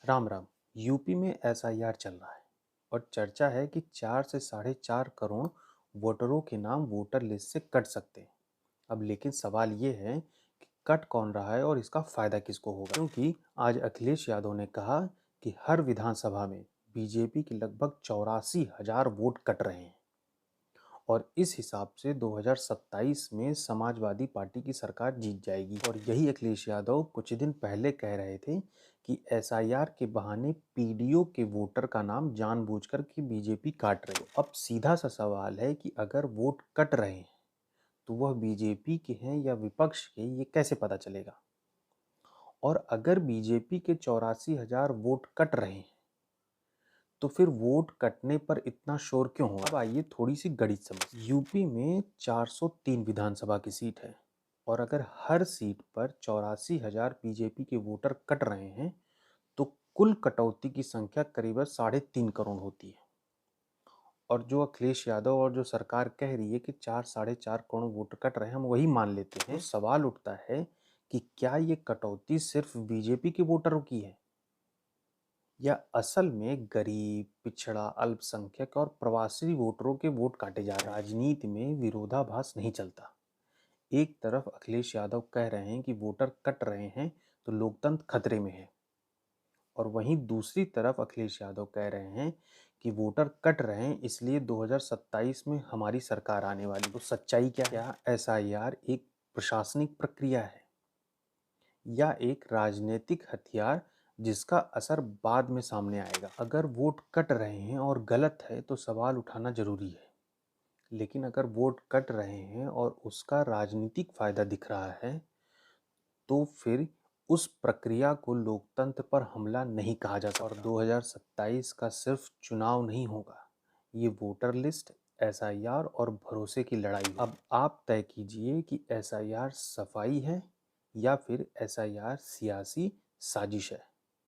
Ram Ram. UP में SIR चल रहा है और चर्चा है कि 4 से 4.5 करोड़ वोटरों के नाम वोटर लिस्ट से कट सकते हैं। अब लेकिन सवाल ये है कि कट कौन रहा है और इसका फायदा किसको होगा, क्योंकि आज अखिलेश यादव ने कहा कि हर विधानसभा में बीजेपी के लगभग 84,000 वोट कट रहे हैं और इस हिसाब से 2027 में समाजवादी पार्टी की सरकार जीत जाएगी। और यही अखिलेश यादव कुछ दिन पहले कह रहे थे कि एसआईआर के बहाने पीडीओ के वोटर का नाम जानबूझकर कि बीजेपी काट रही है। अब सीधा सा सवाल है कि अगर वोट कट रहे हैं तो वह बीजेपी के हैं या विपक्ष के, ये कैसे पता चलेगा? और अगर बीजेपी के 84,000 वोट कट रहे हैं तो फिर वोट कटने पर इतना शोर क्यों हुआ? अब आइए थोड़ी सी गणित समझ। यूपी में 403 विधानसभा की सीट है और अगर हर सीट पर 84,000 बीजेपी के वोटर कट रहे हैं तो कुल कटौती की संख्या करीब 3.5 करोड़ होती है। और जो अखिलेश यादव और जो सरकार कह रही है कि 4 साढ़े 4 करोड़ वोटर कट रहे हैं, हम वही मान लेते हैं। तो सवाल उठता है कि क्या ये कटौती सिर्फ बीजेपी के वोटरों की है या असल में गरीब, पिछड़ा, अल्पसंख्यक और प्रवासी वोटरों के वोट काटे जा रहे हैं? राजनीति में विरोधाभास नहीं चलता। एक तरफ अखिलेश यादव कह रहे हैं कि वोटर कट रहे हैं तो लोकतंत्र खतरे में है, और वहीं दूसरी तरफ अखिलेश यादव कह रहे हैं कि वोटर कट रहे हैं इसलिए 2027 में हमारी सरकार आने वाली। तो सच्चाई क्या है? क्या एसआईआर एक प्रशासनिक प्रक्रिया है या एक राजनीतिक हथियार जिसका असर बाद में सामने आएगा? अगर वोट कट रहे हैं और गलत है तो सवाल उठाना जरूरी है, लेकिन अगर वोट कट रहे हैं और उसका राजनीतिक फायदा दिख रहा है तो फिर उस प्रक्रिया को लोकतंत्र पर हमला नहीं कहा जा सकता। और 2027 का सिर्फ चुनाव नहीं होगा, ये वोटर लिस्ट, एसआईआर और भरोसे की लड़ाई होगी। अब आप तय कीजिए कि एसआईआर सफाई है या फिर एसआईआर सियासी साजिश है।